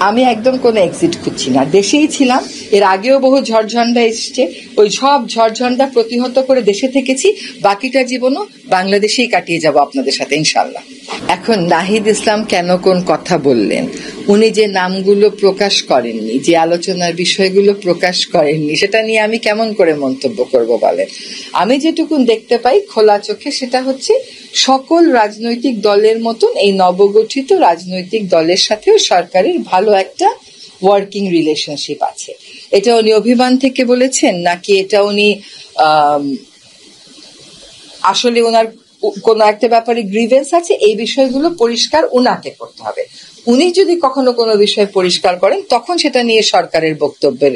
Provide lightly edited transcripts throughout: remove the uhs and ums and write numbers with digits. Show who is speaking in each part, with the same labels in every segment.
Speaker 1: আমি একদম কোনো এক্সিট খুঁজছি না, দেশেই ছিলাম। এর আগেও বহু ঝড়ঝন্ডা এসছে, ওই সব ঝড়ঝন্ডা প্রতিহত করে দেশে থেকেছি। বাকিটা জীবনও বাংলাদেশেই কাটিয়ে যাব আপনাদের সাথে ইনশাল্লাহ। এখন নাহিদ ইসলাম কেন কোন কথা বললেন, উনি যে নামগুলো প্রকাশ করেননি, যে আলোচনার বিষয়গুলো প্রকাশ করেননি, সেটা নিয়ে আমি কেমন করে মন্তব্য করব বলেন? আমি যেটুকুন দেখতে পাই খোলা চোখে, সেটা হচ্ছে সকল রাজনৈতিক দলের মতন এই নবগঠিত রাজনৈতিক দলের সাথেও সরকারের ভালো একটা ওয়ার্কিং রিলেশনশিপ আছে। এটা উনি অভিমান থেকে বলেছেন নাকি এটা উনি আসলে ওনার কোন একটা ব্যাপারে গ্রিভেন্স আছে, এই বিষয়গুলো পরিষ্কার উনাকে করতে হবে। উনি যদি কখনো কোনো বিষয় পরিষ্কার করেন তখন সেটা নিয়ে সরকারের বক্তব্যের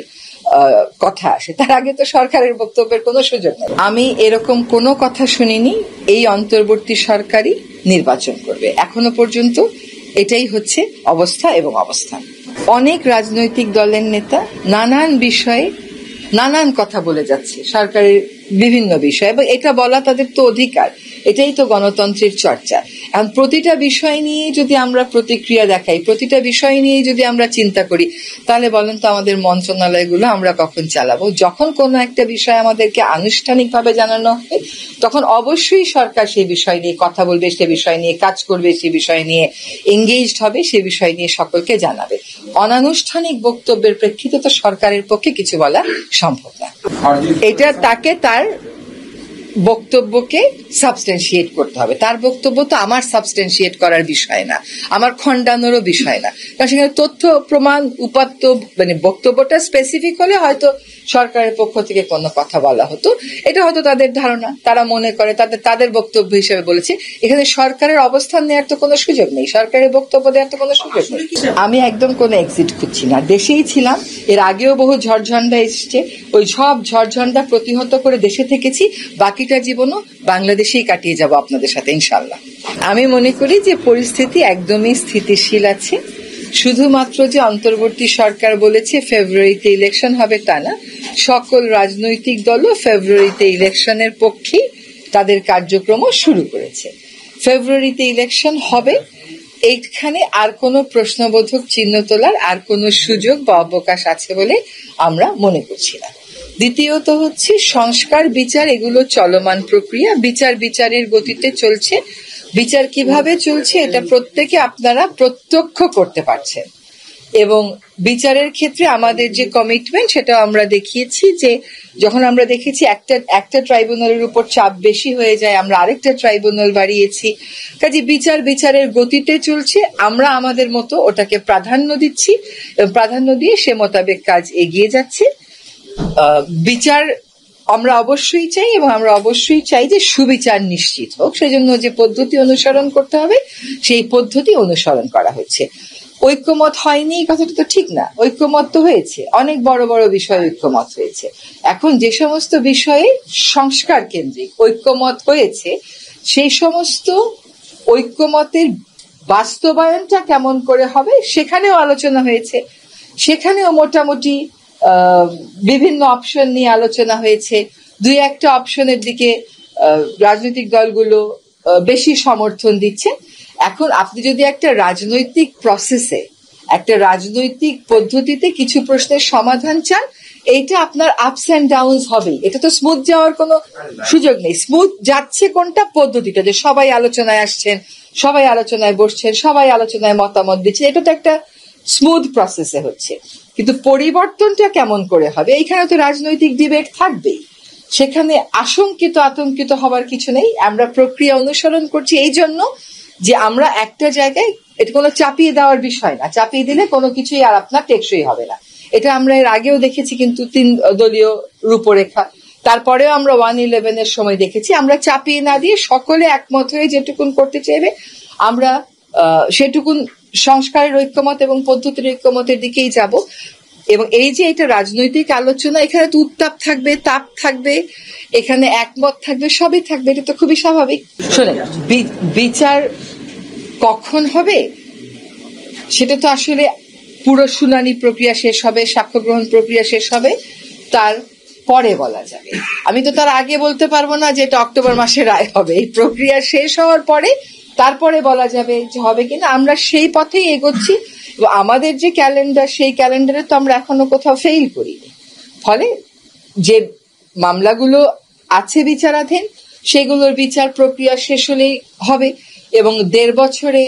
Speaker 1: কথা আসে, তার আগে তো সরকারের বক্তব্যের কোনো সুযোগ নেই। আমি এরকম কোনো কথা শুনিনি এই অন্তর্বর্তী সরকারই নির্বাচন করবে, এখনো পর্যন্ত এটাই হচ্ছে অবস্থা এবং অবস্থান। অনেক রাজনৈতিক দলের নেতা নানান বিষয়ে নানান কথা বলে যাচ্ছে সরকারের বিভিন্ন বিষয়, এবং এটা বলা তাদের তো অধিকার, এটাই তো গণতন্ত্রের চর্চা। এখন প্রতিটা বিষয় নিয়ে যদি আমরা প্রতিক্রিয়া দেখাই, প্রতিটা বিষয় নিয়ে যদি আমরা চিন্তা করি, তাহলে বলেন তো আমাদের মন্ত্রণালয়গুলো আমরা কখন চালাবো? যখন কোনো একটা বিষয় আমাদেরকে আনুষ্ঠানিকভাবে জানানো হবে, তখন অবশ্যই সরকার সেই বিষয় নিয়ে কথা বলবে, সে বিষয় নিয়ে কাজ করবে, সে বিষয় নিয়ে এঙ্গেজড হবে, সে বিষয় নিয়ে সকলকে জানাবে। অনানুষ্ঠানিক বক্তব্যের প্রেক্ষিতে তো সরকারের পক্ষে কিছু বলা সম্ভব না। এটা তাকে তার বক্তব্যকে সাবস্টেন্সিয়েট করতে হবে। তার বক্তব্য তো আমার সাবস্টেন্সিয়েট করার বিষয় না, আমার খণ্ডানোরও বিষয় না, কারণ সেখানে তথ্য প্রমাণ উপাত্ত মানে বক্তব্যটা স্পেসিফিক হলে হয়তো সরকারের পক্ষ থেকে কোনো কথা বলা হতো, এটা হয়তো তাদের ধারণা, তারা মনে করে তাদের বক্তব্য হিসেবে বলেছে। এখানে সরকারের অবস্থান নেওয়ার তো কোনো সুযোগ নেই, সরকারের বক্তব্য দেওয়ার তো কোনো সুযোগ নেই। আমি একদম কোনো এক্সিট খুঁজছি না, দেশেই ছিলাম। এর আগেও বহু ঝড়ঝন্ডা এসছে, ওই সব ঝড়ঝন্ডা প্রতিহত করে দেশে থেকেছি। বাকিটা জীবনও বাংলাদেশেই কাটিয়ে যাব আপনাদের সাথে ইনশাল্লাহ। আমি মনে করি যে পরিস্থিতি একদমই স্থিতিশীল আছে। শুধুমাত্র যে অন্তর্বর্তী সরকার বলেছে ফেব্রুয়ারিতে ইলেকশন হবে তা না, সকল রাজনৈতিক দলও ফেব্রুয়ারিতে ইলেকশনের পক্ষেই তাদের কার্যক্রম শুরু করেছে। ফেব্রুয়ারিতে ইলেকশন হবে, এইখানে আর কোনো প্রশ্নবোধক চিহ্ন তোলার আর কোনো সুযোগ বা অবকাশ আছে বলে আমরা মনে করছি না। দ্বিতীয়ত হচ্ছে সংস্কার বিচার, এগুলো চলমান প্রক্রিয়া, বিচারের গতিতে চলছে। বিচার কিভাবে চলছে এটা প্রত্যেকে আপনারা প্রত্যক্ষ করতে পারছেন, এবং বিচারের ক্ষেত্রে আমাদের যে কমিটমেন্ট সেটা আমরা দেখিয়েছি, যে যখন আমরা দেখেছি একটা ট্রাইব্যুনালের উপর চাপ বেশি হয়ে যায়, আমরা আরেকটা ট্রাইব্যুনাল বাড়িয়েছি। কাজে বিচারের গতিতে চলছে, আমরা আমাদের মতো ওটাকে প্রাধান্য দিচ্ছি, এবং প্রাধান্য দিয়ে সে মোতাবেক কাজ এগিয়ে যাচ্ছে। বিচার আমরা অবশ্যই চাই, এবং আমরা অবশ্যই চাই যে সুবিচার নিশ্চিত হোক, সেজন্য যে পদ্ধতি অনুসরণ করতে হবে সেই পদ্ধতি অনুসরণ করা হচ্ছে। ঐক্যমত হয়নি কথাটা তো ঠিক না, ঐক্যমত তো হয়েছে, অনেক বড় বড় বিষয়ে ঐক্যমত হয়েছে। এখন যে সমস্ত বিষয়ে সংস্কার কেন্দ্রিক ঐক্যমত হয়েছে, সেই সমস্ত ঐক্যমতের বাস্তবায়নটা কেমন করে হবে সেখানেও আলোচনা হয়েছে। সেখানেও মোটামুটি বিভিন্ন অপশন নিয়ে আলোচনা হয়েছে। দুই একটা অপশনের দিকে রাজনৈতিক দলগুলো বেশি সমর্থন দিচ্ছে। এখন আপনি যদি একটা রাজনৈতিক প্রসেসে, একটা রাজনৈতিক পদ্ধতিতে কিছু প্রশ্নের সমাধান চান, এইটা আপনার আপস অ্যান্ড ডাউনস হবেই, এটা তো স্মুথ যাওয়ার কোনো সুযোগ নেই। স্মুথ যাচ্ছে কোনটা? পদ্ধতিটা, যে সবাই আলোচনায় আসছেন, সবাই আলোচনায় বসছেন, সবাই আলোচনায় মতামত দিচ্ছেন, এটা তো একটা স্মুথ প্রসেসে হচ্ছে। কিন্তু পরিবর্তনটা কেমন করে হবে, এইখানে তো রাজনৈতিক ডিবেট থাকবেই। সেখানে আতঙ্কিত হবার কিছু নেই। আমরা প্রক্রিয়া অনুসরণ করছি এই জন্য যে আমরা একটা জায়গায়, এটা কোনো চাপিয়ে দেওয়ার বিষয় না, চাপিয়ে দিলে কোনো কিছুই আর আপনার টেকসই হবে না। এটা আমরা এর আগেও দেখেছি, কিন্তু 3 দলীয় রূপরেখা, তারপরেও আমরা 1-11 সময় দেখেছি। আমরা চাপিয়ে না দিয়ে সকলে একমত হয়ে যেটুকুন করতে চাইবে আমরা সেটুকুন সংস্কারের ঐক্যমত এবং পদ্ধতির ঐক্যমতের দিকেই যাব। এবং এই যে এটা রাজনৈতিক আলোচনা, এখানে তো উত্তাপ থাকবে, তাপ থাকবে, এখানে একমত থাকবে, সবই থাকবে, এটা তো খুবই স্বাভাবিক। শোনেন, বিচার কখন হবে সেটা তো আসলে পুরো শুনানি প্রক্রিয়া শেষ হবে, সাক্ষ্য গ্রহণ প্রক্রিয়া শেষ হবে, তার পরে বলা যাবে। আমি তো তার আগে বলতে পারবো না যে এটা অক্টোবর মাসে রায় হবে। এই প্রক্রিয়া শেষ হওয়ার পরে তারপরে বলা যাবে যে হবে কিনা। আমরা সেই পথেই এগোচ্ছি, এবং আমাদের যে ক্যালেন্ডার, সেই ক্যালেন্ডারে তো আমরা এখনো কোথাও ফেইল করিনি। ফলে যে মামলাগুলো আছে বিচারাধীন, সেগুলোর বিচার প্রক্রিয়া শেষ হলেই হবে, এবং 1.5 বছরে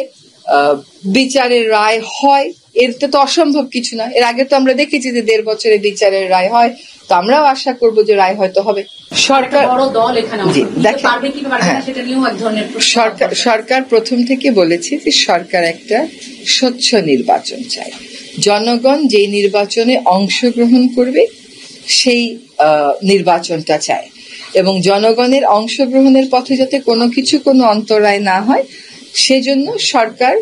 Speaker 1: বিচারের রায় হয়, এতে তো অসম্ভব কিছু না। এর আগে তো আমরা দেখেছি যে 1.5 বছরে বিচারের রায় হয়, তো আমরাও আশা করব যে রায় হয়তো হবে। সরকার প্রথম থেকে বলেছে যে সরকার একটা স্বচ্ছ নির্বাচন চায়। জনগণ যেই নির্বাচনে অংশগ্রহণ করবে সেই নির্বাচনটা চায়, এবং জনগণের অংশগ্রহণের পথে যাতে কোনো অন্তরায় না হয়, সেজন্য সরকার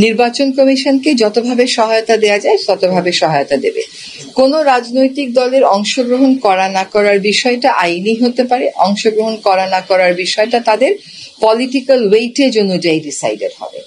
Speaker 1: নির্বাচন কমিশনকে যতভাবে সহায়তা দেওয়া যায় ততভাবে সহায়তা দেবে। কোন রাজনৈতিক দলের অংশগ্রহণ করা না করার বিষয়টা আইনি হতে পারে, অংশগ্রহণ করা না করার বিষয়টা তাদের পলিটিক্যাল ওয়েটেজ অনুযায়ী ডিসাইডেড হবে।